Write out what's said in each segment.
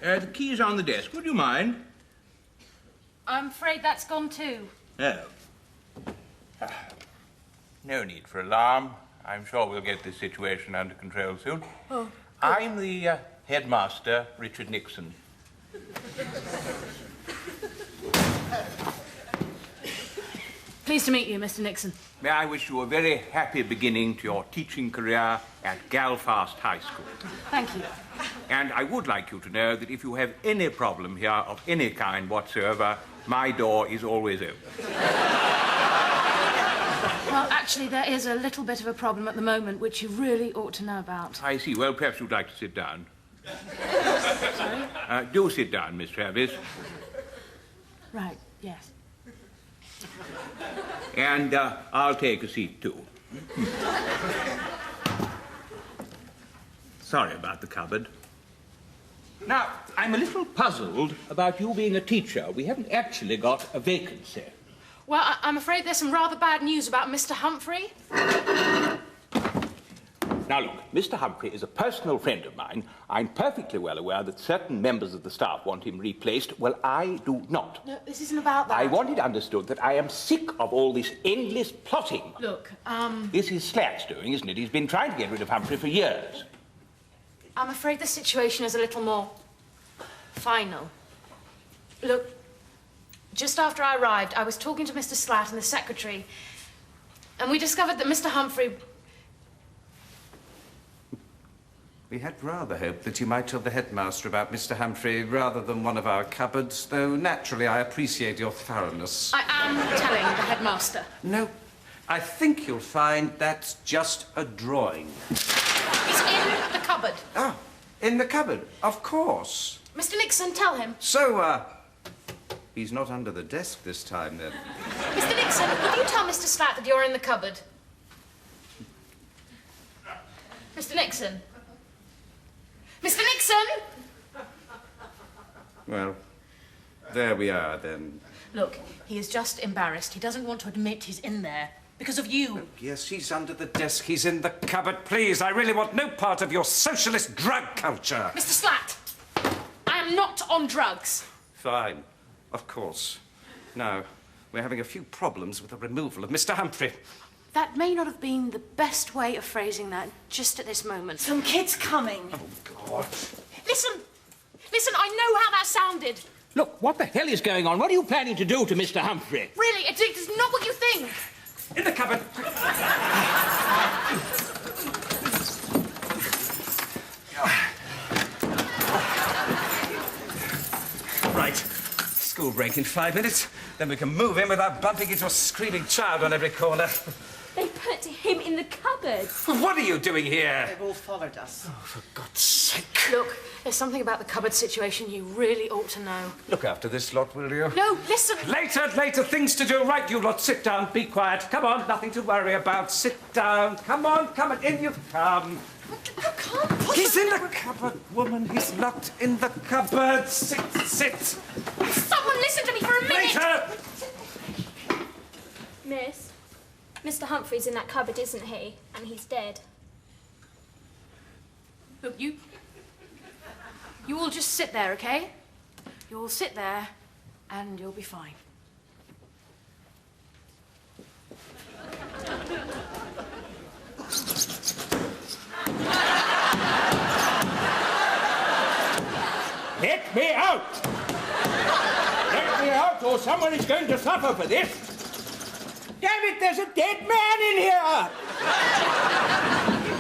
The key's on the desk. Would you mind? I'm afraid that's gone too. Oh. No need for alarm. I'm sure we'll get this situation under control soon. Oh, good. I'm the headmaster, Richard Nixon. Pleased to meet you, Mr. Nixon. May I wish you a very happy beginning to your teaching career at Galfast High School. Thank you. And I would like you to know that if you have any problem here of any kind whatsoever, my door is always open. Well, actually, there is a little bit of a problem at the moment, which you really ought to know about. I see. Well, perhaps you'd like to sit down. Sorry? Do sit down, Miss Travis. Right, yes. And I'll take a seat, too. Sorry about the cupboard. Now, I'm a little puzzled about you being a teacher. We haven't actually got a vacancy. Well, I'm afraid there's some rather bad news about Mr. Humphrey. Now, look, Mr. Humphrey is a personal friend of mine. I'm perfectly well aware that certain members of the staff want him replaced. Well, I do not. No, this isn't about that. I want it understood that I am sick of all this endless plotting. Look, This is Slat's doing, isn't it? He's been trying to get rid of Humphrey for years. I'm afraid the situation is a little more final. Look, just after I arrived, I was talking to Mr. Slat and the secretary, and we discovered that Mr. Humphrey... We had rather hoped that you might tell the headmaster about Mr. Humphrey rather than one of our cupboards, though naturally I appreciate your thoroughness. I am telling the headmaster. No, I think you'll find that's just a drawing. He's in the cupboard. Oh, in the cupboard, of course. Mr. Nixon, tell him. So, he's not under the desk this time, then. Mr. Nixon, would you tell Mr. Slat that you're in the cupboard? Mr. Nixon? Mr. Nixon! Well, there we are, then. Look, he is just embarrassed. He doesn't want to admit he's in there because of you. Oh, yes, he's under the desk. He's in the cupboard. Please, I really want no part of your socialist drug culture. Mr. Slat, I am not on drugs. Fine, of course. Now, we're having a few problems with the removal of Mr. Humphrey. That may not have been the best way of phrasing that just at this moment. Some kid's coming. Oh, God. Listen, I know how that sounded. Look, what the hell is going on? What are you planning to do to Mr. Humphrey? Really, it's not what you think. In the cupboard. Right. School break in 5 minutes. Then we can move in without bumping into a screaming child on every corner. They put him in the cupboard. What are you doing here? They've all followed us. Oh, for God's sake. Look, there's something about the cupboard situation you really ought to know. Look after this lot, will you? No, listen. Later, things to do. Right, you lot, sit down, be quiet. Come on, nothing to worry about. Sit down. Come on, in you come. You can't put He's in the cupboard, woman. He's locked in the cupboard. Sit. Someone listen to me for a minute. Later. Miss, Mr. Humphrey's in that cupboard, isn't he? And he's dead. Look, you all just sit there, okay? You all sit there, and you'll be fine. Let me out! Let me out, or someone is going to suffer for this. Damn it, there's a dead man in here!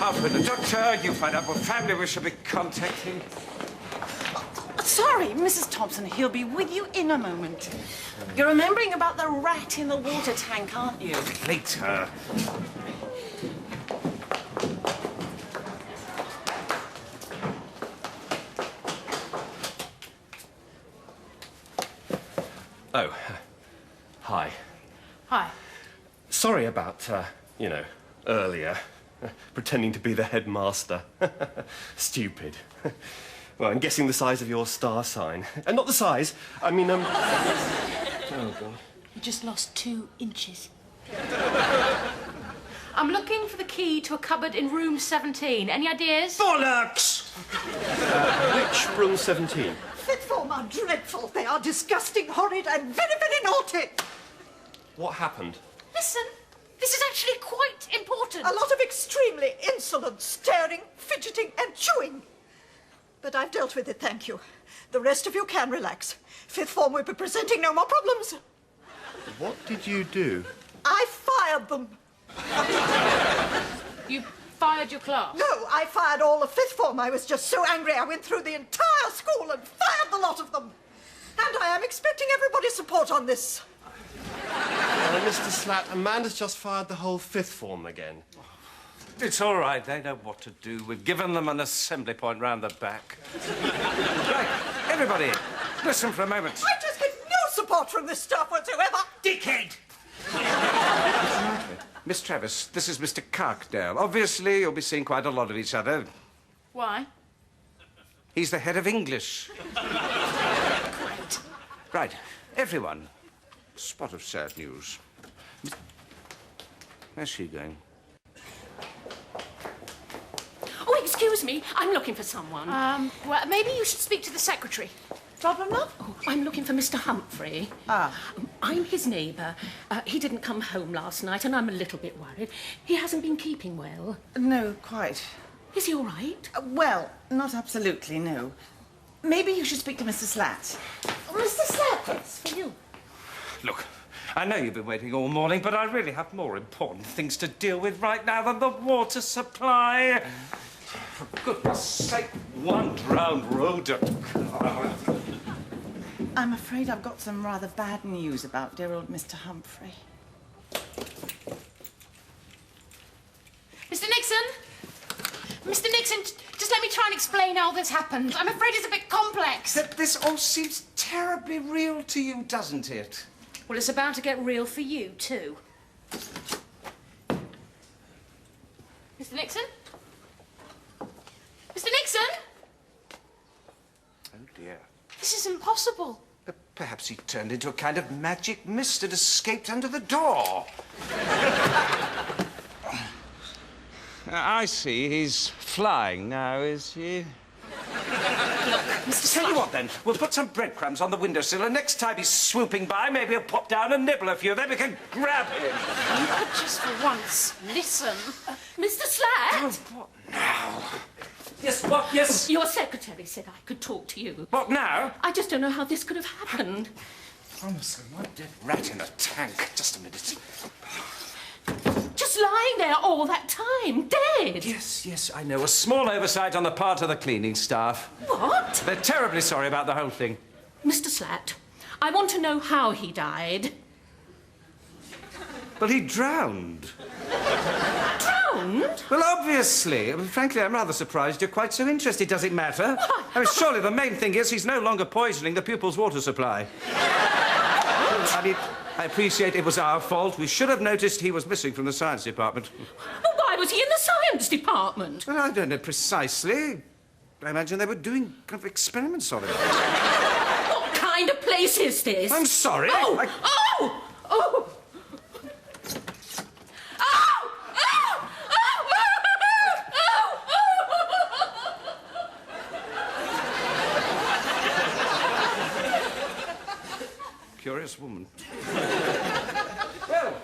After the doctor, you find out what family we should be contacting. Sorry, Mrs. Thompson, he'll be with you in a moment. You're remembering about the rat in the water tank, aren't you? Later. Oh, hi. Hi. Sorry about, earlier. Pretending to be the headmaster. Stupid. Well, I'm guessing the size of your star sign. Not the size, I mean, Oh, God. You just lost 2 inches. I'm looking for the key to a cupboard in room 17. Any ideas? Bollocks! Which room 17. Fifth form are dreadful. They are disgusting, horrid, and very, very naughty. What happened? Listen, this is actually quite important. A lot of extremely insolent staring, fidgeting, and chewing. But I've dealt with it, thank you. The rest of you can relax. Fifth form will be presenting no more problems. What did you do? I fired them. You fired your class? No, I fired all of fifth form. I was just so angry I went through the entire school and fired the lot of them. And I am expecting everybody's support on this. Mr. Slat, Amanda's just fired the whole fifth form again. It's all right. They know what to do. We've given them an assembly point round the back. Right, everybody, listen for a moment. I just get no support from this staff whatsoever. Dickhead! Miss Travis, this is Mr. Carkdale. Obviously, you'll be seeing quite a lot of each other. Why? He's the head of English. Great. Right, everyone. Spot of sad news. Where's she going? Oh, excuse me. I'm looking for someone. Well, maybe you should speak to the secretary. Problem, love? Oh, I'm looking for Mr. Humphrey. I'm his neighbour. He didn't come home last night, and I'm a little bit worried. He hasn't been keeping well. No, quite. Is he all right? Well, not absolutely, no. Maybe you should speak to Mr. Slat. Mr. Slat, it's for you. Look, I know you've been waiting all morning, but I really have more important things to deal with right now than the water supply. For goodness sake, one drowned rodent. I'm afraid I've got some rather bad news about dear old Mr. Humphrey. Mr. Nixon? Mr. Nixon, just let me try and explain how this happened. I'm afraid it's a bit complex. This all seems terribly real to you, doesn't it? Well, it's about to get real for you, too. Mr. Nixon? Mr. Nixon? Oh, dear. This is impossible. But perhaps he turned into a kind of magic mist and escaped under the door. I see. He's flying now, is he? Mr. Tell you what, then. We'll put some breadcrumbs on the windowsill, and next time he's swooping by, maybe he'll pop down and nibble a few. Then we can grab him. You could just for once listen. Mr. Slat? Oh, what now? Yes, what? Yes? Your secretary said I could talk to you. What now? I just don't know how this could have happened. Honestly, one dead rat in a tank. Just a minute. Just lying there all that time, dead. Yes, I know. A small oversight on the part of the cleaning staff. What? They're terribly sorry about the whole thing. Mr. Slat, I want to know how he died. Well, he drowned. Drowned? Well, obviously. Frankly, I'm rather surprised you're quite so interested. Does it matter? I mean, surely the main thing is he's no longer poisoning the pupils' water supply. I mean, I appreciate it was our fault. We should have noticed he was missing from the science department. Well, why was he in the science department? Well, I don't know precisely. I imagine they were doing kind of experiments on him. What kind of place is this? I'm sorry. Oh! Oh! Oh! Curious woman. Well,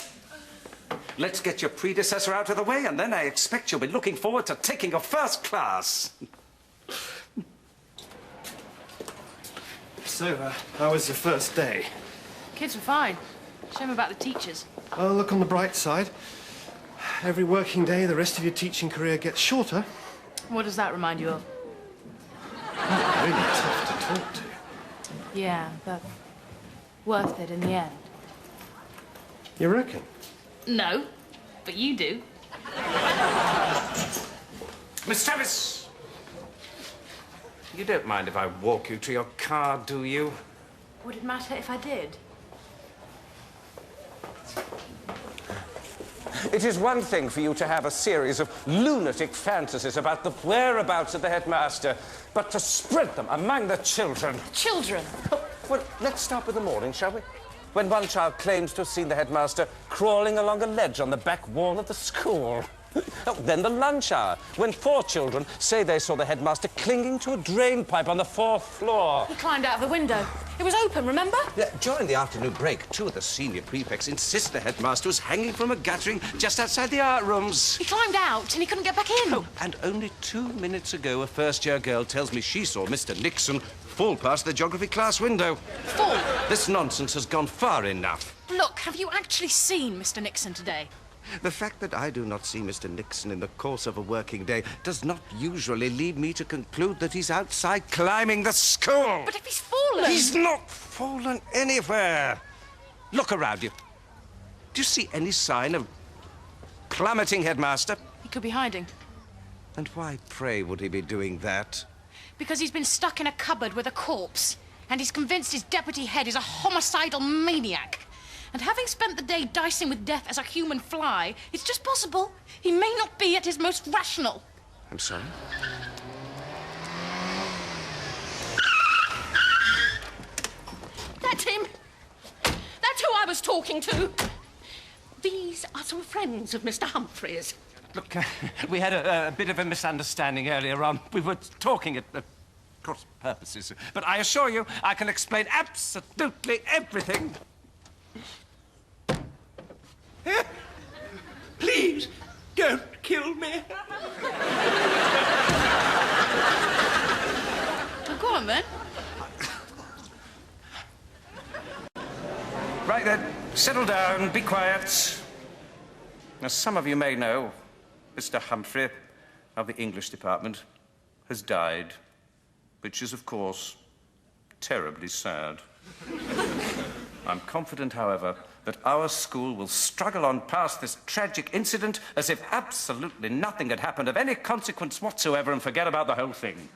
let's get your predecessor out of the way, and then I expect you'll be looking forward to taking your first class. So, how was your first day? Kids were fine. Shame about the teachers. Well, look on the bright side. Every working day, the rest of your teaching career gets shorter. What does that remind you of? Really tough to talk to. Yeah, but worth it in the end. You reckon? No, but you do. Miss Travis! You don't mind if I walk you to your car, do you? Would it matter if I did? It is one thing for you to have a series of lunatic fantasies about the whereabouts of the headmaster, but to spread them among the children. Children? Well, let's start with the morning, shall we? When one child claims to have seen the headmaster crawling along a ledge on the back wall of the school. Oh, then the lunch hour, when 4 children say they saw the headmaster clinging to a drain pipe on the 4th floor. He climbed out of the window. It was open, remember? Yeah, during the afternoon break, 2 of the senior prefects insist the headmaster was hanging from a guttering just outside the art rooms. He climbed out and he couldn't get back in. Oh, and only 2 minutes ago, a first-year girl tells me she saw Mr. Nixon fall past the geography class window. Fall? This nonsense has gone far enough. Look, have you actually seen Mr. Nixon today? The fact that I do not see Mr. Nixon in the course of a working day does not usually lead me to conclude that he's outside climbing the school. But if he's fallen... He's not fallen anywhere. Look around you. Do you see any sign of plummeting, headmaster? He could be hiding. And why, pray, would he be doing that? Because he's been stuck in a cupboard with a corpse, and he's convinced his deputy head is a homicidal maniac. And having spent the day dicing with death as a human fly, it's just possible he may not be at his most rational. I'm sorry? That's him. That's who I was talking to. These are some friends of Mr. Humphrey's. Look, we had a bit of a misunderstanding earlier on. We were talking at cross purposes. But I assure you, I can explain absolutely everything. Please, don't kill me. Well, go on, then. Right then, settle down, be quiet. As some of you may know, Mr. Humphrey of the English department has died, which is, of course, terribly sad. I'm confident, however, that our school will struggle on past this tragic incident as if absolutely nothing had happened of any consequence whatsoever and forget about the whole thing.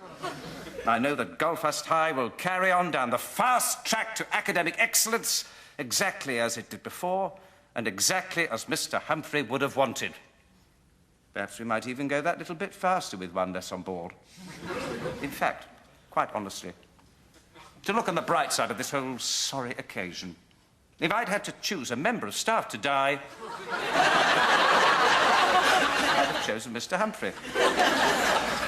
I know that Galfast High will carry on down the fast track to academic excellence exactly as it did before and exactly as Mr. Humphrey would have wanted. Perhaps we might even go that little bit faster with one less on board. In fact, quite honestly, to look on the bright side of this whole sorry occasion, if I'd had to choose a member of staff to die, I'd have chosen Mr. Humphrey.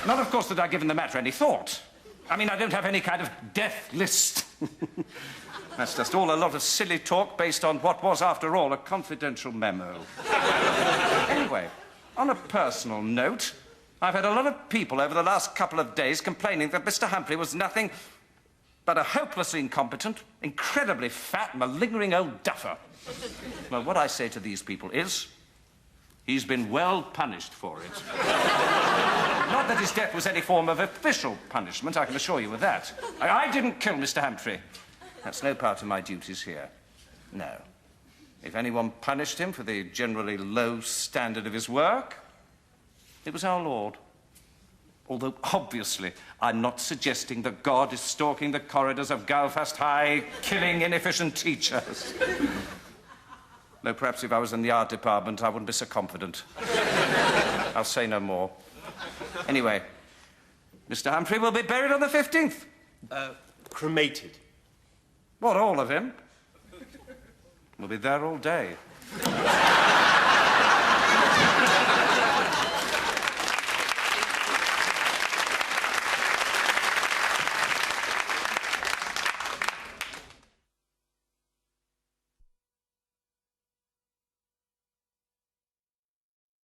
Not, of course, that I've given the matter any thought. I mean, I don't have any kind of death list. That's just all a lot of silly talk based on what was, after all, a confidential memo. Anyway, on a personal note, I've had a lot of people over the last couple of days complaining that Mr. Humphrey was nothing but a hopelessly incompetent, incredibly fat, malingering old duffer. Well, what I say to these people is, he's been well punished for it. Not that his death was any form of official punishment, I can assure you of that. I didn't kill Mr. Humphrey. That's no part of my duties here. No. If anyone punished him for the generally low standard of his work, it was our Lord. Although, obviously, I'm not suggesting that God is stalking the corridors of Galfast High, killing inefficient teachers. Though perhaps if I was in the art department, I wouldn't be so confident. I'll say no more. Anyway, Mr. Humphrey will be buried on the 15th. Cremated. What, all of him? We'll be there all day.